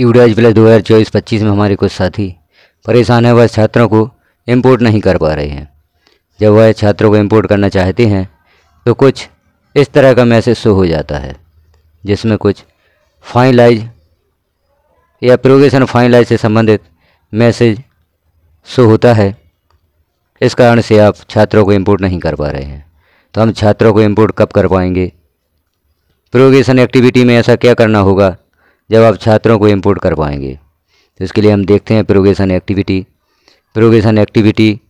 यूडाइज plus 2024-25 में हमारे कुछ साथी परेशान है, वह छात्रों को इंपोर्ट नहीं कर पा रहे हैं। जब वह छात्रों को इंपोर्ट करना चाहते हैं तो कुछ इस तरह का मैसेज शो हो जाता है, जिसमें कुछ फाइनलाइज या प्रोग्रेशन फाइनलाइज से संबंधित मैसेज शो होता है। इस कारण से आप छात्रों को इंपोर्ट नहीं कर पा रहे हैं। तो हम छात्रों को इंपोर्ट कब कर पाएंगे? प्रोग्रेशन एक्टिविटी में ऐसा क्या करना होगा जब आप छात्रों को इंपोर्ट कर पाएंगे? तो इसके लिए हम देखते हैं प्रोग्रेशन एक्टिविटी। प्रोग्रेशन एक्टिविटी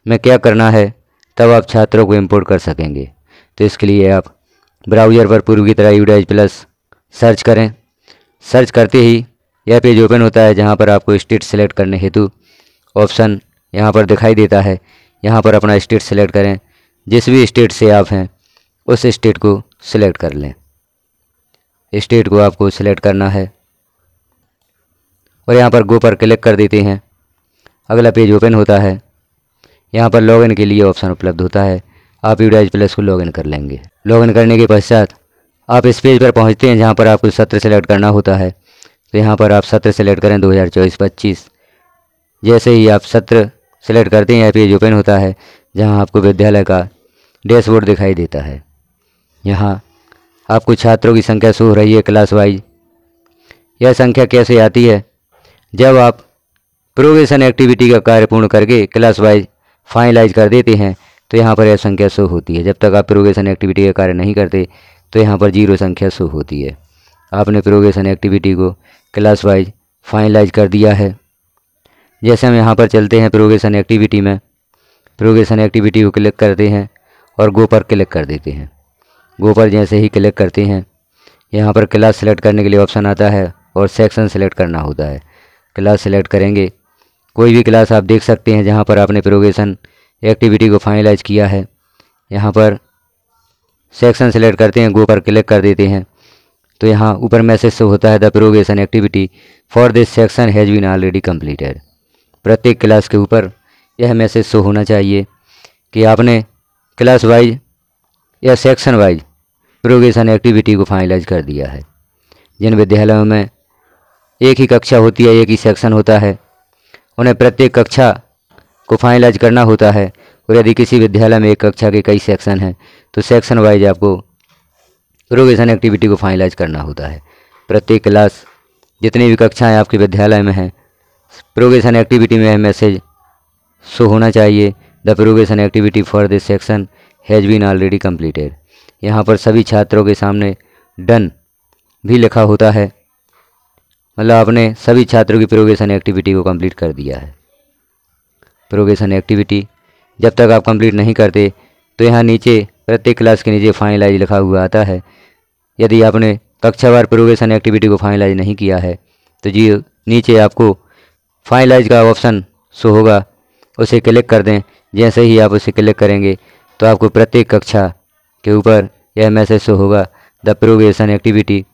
में क्या करना है तब आप छात्रों को इंपोर्ट कर सकेंगे। तो इसके लिए आप ब्राउज़र पर पूर्व की तरह यूडाइज प्लस सर्च करें। सर्च करते ही यह पेज ओपन होता है, जहां पर आपको स्टेट सेलेक्ट करने हेतु ऑप्शन यहां पर दिखाई देता है। यहां पर अपना स्टेट सेलेक्ट करें। जिस भी स्टेट से आप हैं उस स्टेट को सिलेक्ट कर लें। स्टेट को आपको सिलेक्ट करना है और यहाँ पर गो पर क्लिक कर देते हैं। अगला पेज ओपन होता है। यहाँ पर लॉगिन के लिए ऑप्शन उपलब्ध होता है। आप यूडाइज प्लस को लॉगिन कर लेंगे। लॉगिन करने के पश्चात आप इस पेज पर पहुँचते हैं, जहाँ पर आपको सत्र सेलेक्ट करना होता है। तो यहाँ पर आप सत्र सेलेक्ट करें 2024-25। जैसे ही आप सत्र सेलेक्ट करते हैं, यह पेज ओपन होता है, जहाँ आपको विद्यालय का डैशबोर्ड दिखाई देता है। यहाँ आपको छात्रों की संख्या शो हो रही है क्लास वाइज। यह संख्या कैसे आती है? जब आप प्रोग्रेशन एक्टिविटी का कार्य पूर्ण करके क्लास वाइज फाइनलाइज कर देते हैं तो यहाँ पर यह संख्या शो होती है। जब तक आप प्रोग्रेशन एक्टिविटी का कार्य नहीं करते तो यहाँ पर 0 संख्या शो होती है। आपने प्रोग्रेशन एक्टिविटी को क्लास वाइज फाइनलाइज कर दिया है। जैसे हम यहाँ पर चलते हैं प्रोग्रेशन एक्टिविटी में, प्रोग्रेशन एक्टिविटी को क्लिक करते हैं और गो पर क्लिक कर देते हैं। गो पर जैसे ही क्लिक करते हैं, यहाँ पर क्लास सेलेक्ट करने के लिए ऑप्शन आता है और सेक्शन सेलेक्ट करना होता है। क्लास सेलेक्ट करेंगे, कोई भी क्लास आप देख सकते हैं जहाँ पर आपने प्रोग्रेशन एक्टिविटी को फाइनलाइज किया है। यहाँ पर सेक्शन सेलेक्ट करते हैं, गो पर क्लिक कर देते हैं तो यहाँ ऊपर मैसेज शो होता है, the progression activity for this section has been already completed. प्रत्येक क्लास के ऊपर यह मैसेज शो होना चाहिए कि आपने क्लास वाइज या सेक्शन वाइज प्रोग्रेशन एक्टिविटी को फाइनलाइज कर दिया है। जिन विद्यालयों में एक ही कक्षा होती है, एक ही सेक्शन होता है, उन्हें प्रत्येक कक्षा को फाइनलाइज करना होता है। और यदि किसी विद्यालय में एक कक्षा के कई सेक्शन हैं तो सेक्शन वाइज आपको प्रोग्रेशन एक्टिविटी को फाइनलाइज करना होता है। प्रत्येक क्लास, जितनी भी कक्षाएं आपके विद्यालय में हैं, प्रोग्रेशन एक्टिविटी में मैसेज शो होना चाहिए, the progression activity for this section has been already completed. यहाँ पर सभी छात्रों के सामने डन भी लिखा होता है, मतलब आपने सभी छात्रों की प्रोग्रेशन एक्टिविटी को कंप्लीट कर दिया है। प्रोग्रेशन एक्टिविटी जब तक आप कंप्लीट नहीं करते तो यहाँ नीचे प्रत्येक क्लास के नीचे फाइनलाइज लिखा हुआ आता है। यदि आपने कक्षावार प्रोग्रेशन एक्टिविटी को फाइनलाइज नहीं किया है तो जी नीचे आपको फाइनलाइज का ऑप्शन शो होगा, उसे क्लिक कर दें। जैसे ही आप उसे क्लिक करेंगे तो आपको प्रत्येक कक्षा के ऊपर यह मैसेज शो होगा, the progression activity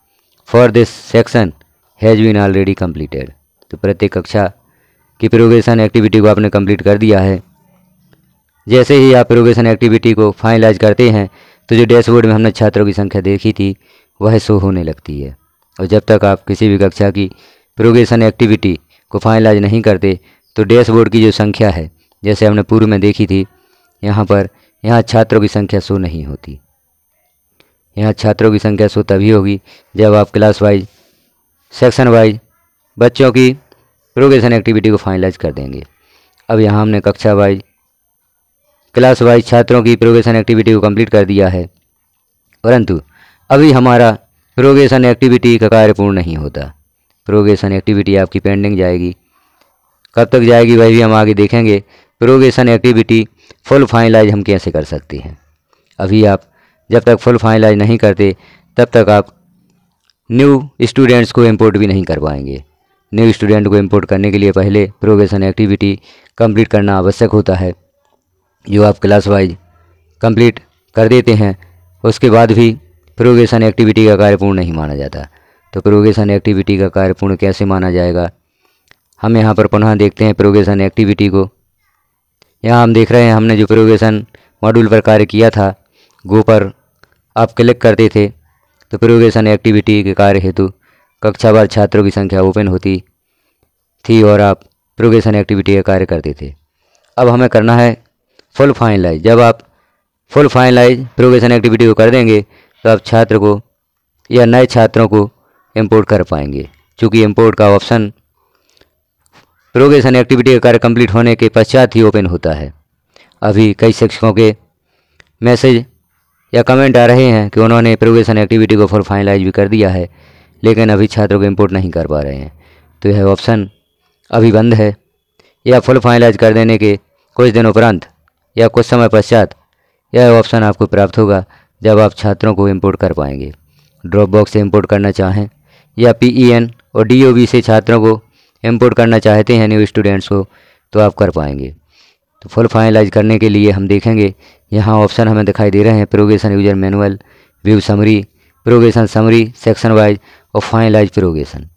for this section has been already completed. तो प्रत्येक कक्षा की प्रोग्रेशन एक्टिविटी को आपने कंप्लीट कर दिया है। जैसे ही आप प्रोग्रेशन एक्टिविटी को फाइनलाइज करते हैं तो जो डैशबोर्ड में हमने छात्रों की संख्या देखी थी वह शो होने लगती है। और जब तक आप किसी भी कक्षा की प्रोग्रेशन एक्टिविटी को फाइनलाइज नहीं करते तो डैशबोर्ड की जो संख्या है, जैसे हमने पूर्व में देखी थी, यहाँ छात्रों की संख्या शो नहीं होती। यहाँ छात्रों की संख्या शो तभी होगी जब आप क्लास वाइज, सेक्शन वाइज बच्चों की प्रोग्रेशन एक्टिविटी को फाइनलाइज कर देंगे। अब यहाँ हमने कक्षा वाइज, क्लास वाइज छात्रों की प्रोग्रेशन एक्टिविटी को कंप्लीट कर दिया है, परंतु अभी हमारा प्रोग्रेशन एक्टिविटी का कार्य पूर्ण नहीं होता। प्रोग्रेशन एक्टिविटी आपकी पेंडिंग जाएगी। कब तक जाएगी वह भी हम आगे देखेंगे। प्रोग्रेशन एक्टिविटी फुल फाइनलाइज हम कैसे कर सकते हैं? अभी आप जब तक फुल फाइनलाइज नहीं करते तब तक आप न्यू स्टूडेंट्स को इंपोर्ट भी नहीं कर पाएंगे। न्यू स्टूडेंट को इंपोर्ट करने के लिए पहले प्रोग्रेशन एक्टिविटी कंप्लीट करना आवश्यक होता है। जो आप क्लास वाइज कंप्लीट कर देते हैं उसके बाद भी प्रोग्रेशन एक्टिविटी का कार्य पूर्ण नहीं माना जाता। तो प्रोग्रेशन एक्टिविटी का कार्य पूर्ण कैसे माना जाएगा? हम यहाँ पर पुनः देखते हैं प्रोग्रेशन एक्टिविटी को। यहाँ हम देख रहे हैं हमने जो प्रोग्रेशन मॉड्यूल पर कार्य किया था, गो पर आप क्लिक करते थे तो प्रोग्रेशन एक्टिविटी के कार्य हेतु कक्षावार छात्रों की संख्या ओपन होती थी और आप प्रोग्रेशन एक्टिविटी का कार्य करते थे। अब हमें करना है फुल फाइनलाइज। जब आप फुल फाइनलाइज प्रोग्रेशन एक्टिविटी को कर देंगे तो आप छात्र को या नए छात्रों को इंपोर्ट कर पाएंगे, क्योंकि इंपोर्ट का ऑप्शन प्रोग्रेशन एक्टिविटी का कार्य कंप्लीट होने के पश्चात ही ओपन होता है। अभी कई शिक्षकों के मैसेज या कमेंट आ रहे हैं कि उन्होंने प्रोग्रेशन एक्टिविटी को फुल फाइनलाइज भी कर दिया है, लेकिन अभी छात्रों को इंपोर्ट नहीं कर पा रहे हैं। तो यह ऑप्शन अभी बंद है, या फुल फाइनलाइज कर देने के कुछ दिन उपरांत या कुछ समय पश्चात यह ऑप्शन आपको प्राप्त होगा, जब आप छात्रों को इंपोर्ट कर पाएंगे। ड्रॉप बॉक्स से इंपोर्ट करना चाहें या PEN और DOB से छात्रों को इंपोर्ट करना चाहते हैं न्यू स्टूडेंट्स को, तो आप कर पाएंगे। तो फुल फाइनलाइज करने के लिए हम देखेंगे यहाँ ऑप्शन हमें दिखाई दे रहे हैं, progression user manual, view summary, progression summary, section wise और फाइनलाइज प्रोग्रेशन।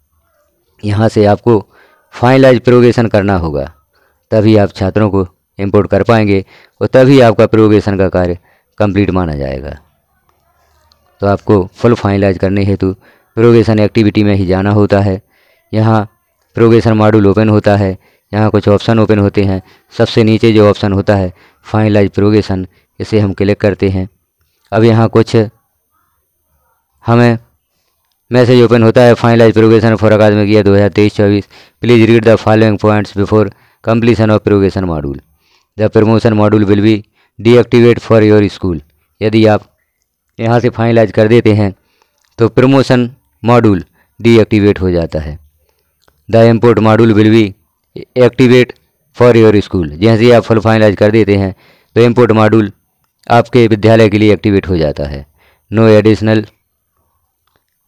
यहाँ से आपको फाइनलाइज प्रोग्रेशन करना होगा, तभी आप छात्रों को इंपोर्ट कर पाएंगे और तभी आपका प्रोग्रेशन का कार्य कंप्लीट माना जाएगा। तो आपको फुल फाइनलाइज करने हेतु प्रोग्रेशन एक्टिविटी में ही जाना होता है। यहाँ प्रोग्रेशन मॉड्यूल ओपन होता है, यहाँ कुछ ऑप्शन ओपन होते हैं। सबसे नीचे जो ऑप्शन होता है फाइनलाइज प्रोग्रेशन, इसे हम क्लिक करते हैं। अब यहाँ कुछ हमें मैसेज ओपन होता है, फाइनलाइज प्रोग्रेशन फॉर अकादमिक year 2023-24, please read the following points before completion of progression module. The promotion module will be deactivate for your school. यदि आप यहाँ से फाइनलाइज कर देते हैं तो प्रमोशन मॉड्यूल डीएक्टिवेट हो जाता है। The import module will be activate for your school. जैसे ही आप फुल फाइनलाइज कर देते हैं तो इम्पोर्ट मॉड्यूल आपके विद्यालय के लिए एक्टिवेट हो जाता है। No additional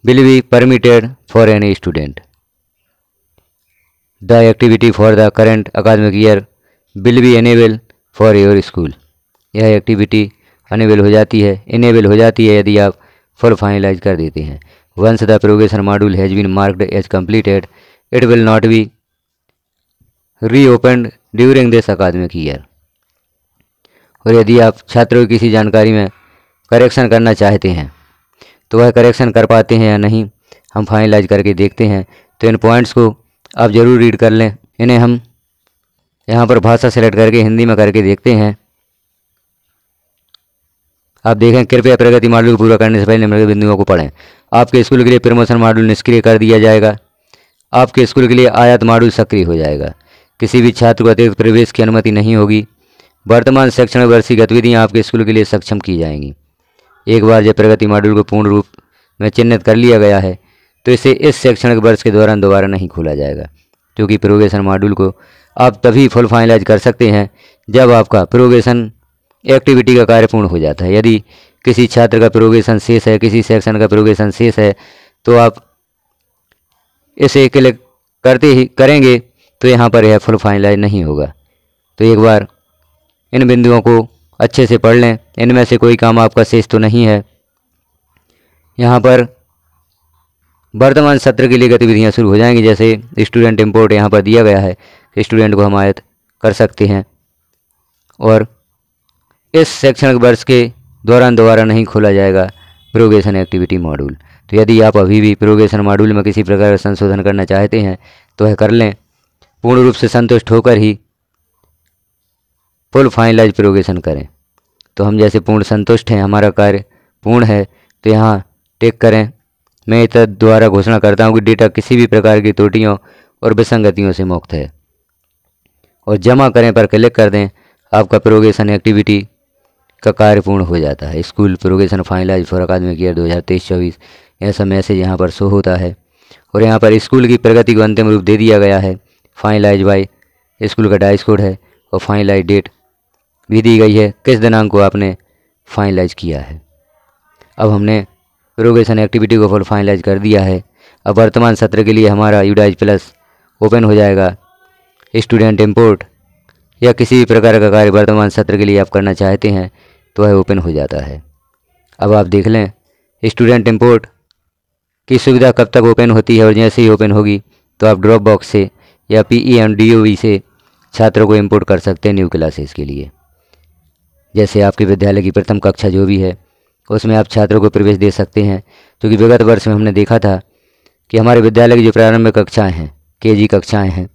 will be permitted for any student. The activity for the current academic year will be enable for your school. यह एक्टिविटी अनेबल हो जाती है, इनेबल हो जाती है यदि आप फुल फाइनलाइज कर देते हैं। Once the progression module has been marked as completed it will not be reopened during this academic year. और यदि आप छात्रों की किसी जानकारी में करेक्शन करना चाहते हैं तो वह करेक्शन कर पाते हैं या नहीं, हम फाइनलाइज करके देखते हैं। तो इन पॉइंट्स को आप ज़रूर रीड कर लें। इन्हें हम यहाँ पर भाषा सेलेक्ट करके हिंदी में करके देखते हैं। आप देखें, कृपया प्रगति मॉड्यूल को पूरा करने से पहले निम्नलिखित बिंदुओं को पढ़ें। आपके स्कूल के लिए प्रमोशन मॉड्यूल निष्क्रिय कर दिया जाएगा। आपके स्कूल के लिए आयत मॉड्यूल सक्रिय हो जाएगा। किसी भी छात्र को अतिरिक्त प्रवेश की अनुमति नहीं होगी। वर्तमान शैक्षणिक वर्ष की गतिविधियाँ आपके स्कूल के लिए सक्षम की जाएंगी। एक बार जब प्रगति मॉड्यूल को पूर्ण रूप में चिन्हित कर लिया गया है तो इसे इस शैक्षणिक वर्ष के दौरान दोबारा नहीं खोला जाएगा, क्योंकि प्रोग्रेशन मॉड्यूल को आप तभी फुल फाइनलाइज कर सकते हैं जब आपका प्रोग्रेशन एक्टिविटी का कार्य पूर्ण हो जाता है। यदि किसी छात्र का प्रोग्रेशन शेष है, किसी सेक्शन का प्रोग्रेशन शेष है, तो आप इसे क्लिक करते ही करेंगे तो यहाँ पर यह फुल फाइनलाइज नहीं होगा। तो एक बार इन बिंदुओं को अच्छे से पढ़ लें। इनमें से कोई काम आपका शेष तो नहीं है। यहाँ पर वर्तमान सत्र के लिए गतिविधियाँ शुरू हो जाएंगी। जैसे स्टूडेंट इंपोर्ट यहाँ पर दिया गया है, स्टूडेंट को हम आयत कर सकते हैं और इस शैक्षणिक वर्ष के दौरान दोबारा नहीं खोला जाएगा प्रोग्रेशन एक्टिविटी मॉड्यूल। तो यदि आप अभी भी प्रोग्रेशन मॉड्यूल में किसी प्रकार का संशोधन करना चाहते हैं तो वह कर लें। पूर्ण रूप से संतुष्ट होकर ही फुल फाइनलाइज प्रोग्रेशन करें। तो हम जैसे पूर्ण संतुष्ट हैं, हमारा कार्य पूर्ण है, तो यहाँ टिक करें। मैं इस द्वारा घोषणा करता हूँ कि डेटा किसी भी प्रकार की त्रुटियों और विसंगतियों से मुक्त है और जमा करें पर क्लिक कर दें। आपका प्रोग्रेशन एक्टिविटी का कार्य पूर्ण हो जाता है। स्कूल प्रोग्रेशन फाइनलाइज फॉर अकादमिक ईयर 2023-24 ऐसा मैसेज यहाँ पर शो होता है और यहाँ पर स्कूल की प्रगति को अंतिम रूप दे दिया गया है। फाइनलाइज बाय स्कूल का डाइस कोड है और फाइनलाइज डेट भी दी गई है, किस दिनांक को आपने फाइनलाइज किया है। अब हमने प्रोग्रेशन एक्टिविटी को फुल फाइनलाइज कर दिया है। अब वर्तमान सत्र के लिए हमारा यूडाइज प्लस ओपन हो जाएगा। स्टूडेंट इंपोर्ट या किसी भी प्रकार का कार्य वर्तमान सत्र के लिए आप करना चाहते हैं तो वह ओपन हो जाता है। अब आप देख लें स्टूडेंट इंपोर्ट की सुविधा कब तक ओपन होती है, और जैसे ही ओपन होगी तो आप ड्रॉप बॉक्स से या PEN DOB से छात्रों को इंपोर्ट कर सकते हैं न्यू क्लासेस के लिए। जैसे आपके विद्यालय की प्रथम कक्षा जो भी है उसमें आप छात्रों को प्रवेश दे सकते हैं, क्योंकि विगत वर्ष में हमने देखा था कि हमारे विद्यालय की जो प्रारंभिक कक्षाएं हैं, केजी कक्षाएं हैं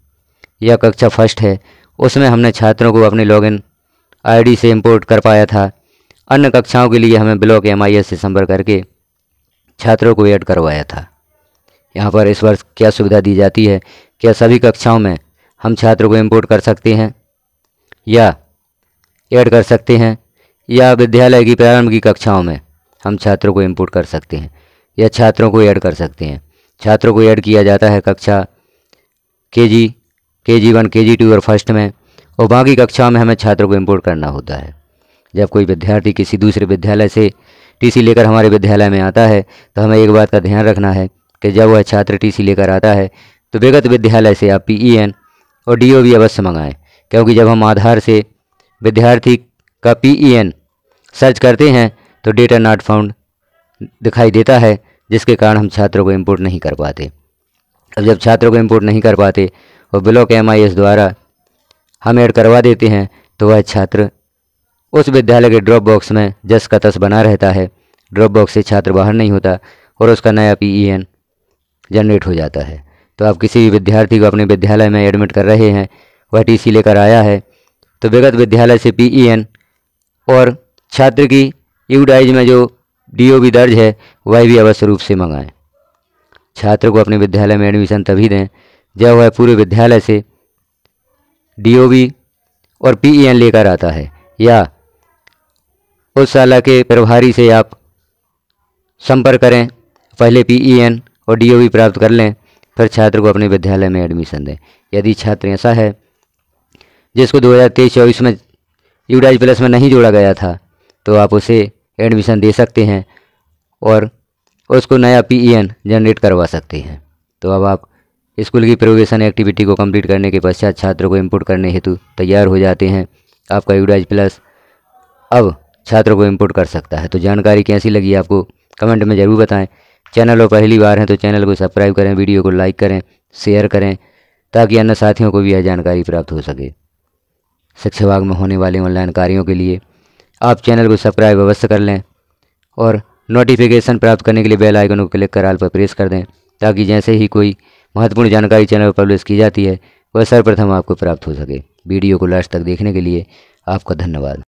या कक्षा फर्स्ट है, उसमें हमने छात्रों को अपने लॉगिन आईडी से इंपोर्ट कर पाया था। अन्य कक्षाओं के लिए हमें ब्लॉक MIS से संपर्क करके छात्रों को ऐड करवाया था। यहाँ पर इस वर्ष क्या सुविधा दी जाती है, क्या सभी कक्षाओं में हम छात्रों को इंपोर्ट कर सकते हैं या ऐड कर सकते हैं, या विद्यालय की प्रारंभिक कक्षाओं में हम छात्रों को इंपोर्ट कर सकते हैं या छात्रों को ऐड कर सकते हैं। छात्रों को ऐड किया जाता है कक्षा KG 1, KG 2 और फर्स्ट में, और बाकी कक्षाओं में हमें छात्रों को इंपोर्ट करना होता है। जब कोई विद्यार्थी किसी दूसरे विद्यालय से TC लेकर हमारे विद्यालय में आता है तो हमें एक बात का ध्यान रखना है कि जब वह छात्र TC लेकर आता है तो विगत विद्यालय से आप PEN और DOB अवश्य मंगाएं, क्योंकि जब हम आधार से विद्यार्थी का PEN सर्च करते हैं तो डेटा नॉट फाउंड दिखाई देता है, जिसके कारण हम छात्रों को इंपोर्ट नहीं कर पाते। अब जब छात्रों को इंपोर्ट नहीं कर पाते और ब्लॉक MIS द्वारा हम ऐड करवा देते हैं तो वह छात्र उस विद्यालय के ड्रॉप बॉक्स में जस का तस बना रहता है। ड्रॉप बॉक्स से छात्र बाहर नहीं होता और उसका नया PEN जनरेट हो जाता है। तो आप किसी भी विद्यार्थी को अपने विद्यालय में एडमिट कर रहे हैं, वह TC लेकर आया है, तो विगत विद्यालय से PEN और छात्र की यूडाइज में जो DOB दर्ज है वह भी अवश्य रूप से मंगाएं। छात्र को अपने विद्यालय में एडमिशन तभी दें जब वह पूरे विद्यालय से DOB और PEN लेकर आता है, या उस शाला के प्रभारी से आप संपर्क करें, पहले PEN और DOB प्राप्त कर लें, फिर छात्र को अपने विद्यालय में एडमिशन दें। यदि छात्र ऐसा है जिसको 2023-24 में यूडाइज प्लस में नहीं जोड़ा गया था तो आप उसे एडमिशन दे सकते हैं और उसको नया PEN जनरेट करवा सकते हैं। तो अब आप स्कूल की प्रोबेशन एक्टिविटी को कंप्लीट करने के पश्चात छात्रों को इंपोर्ट करने हेतु तैयार हो जाते हैं। आपका यूडाइज प्लस अब छात्रों को इंपोर्ट कर सकता है। तो जानकारी कैसी लगी आपको कमेंट में ज़रूर बताएं। चैनल पर पहली बार हैं तो चैनल को सब्सक्राइब करें, वीडियो को लाइक करें, शेयर करें, ताकि अन्य साथियों को भी यह जानकारी प्राप्त हो सके। शिक्षा विभाग में होने वाले ऑनलाइन कार्यों के लिए आप चैनल को सब्सक्राइब अवश्य कर लें और नोटिफिकेशन प्राप्त करने के लिए बेल आइकन को क्लिक कर ऑल पर प्रेस कर दें, ताकि जैसे ही कोई महत्वपूर्ण जानकारी चैनल पर पब्लिश की जाती है वह सर्वप्रथम आपको प्राप्त हो सके। वीडियो को लास्ट तक देखने के लिए आपका धन्यवाद।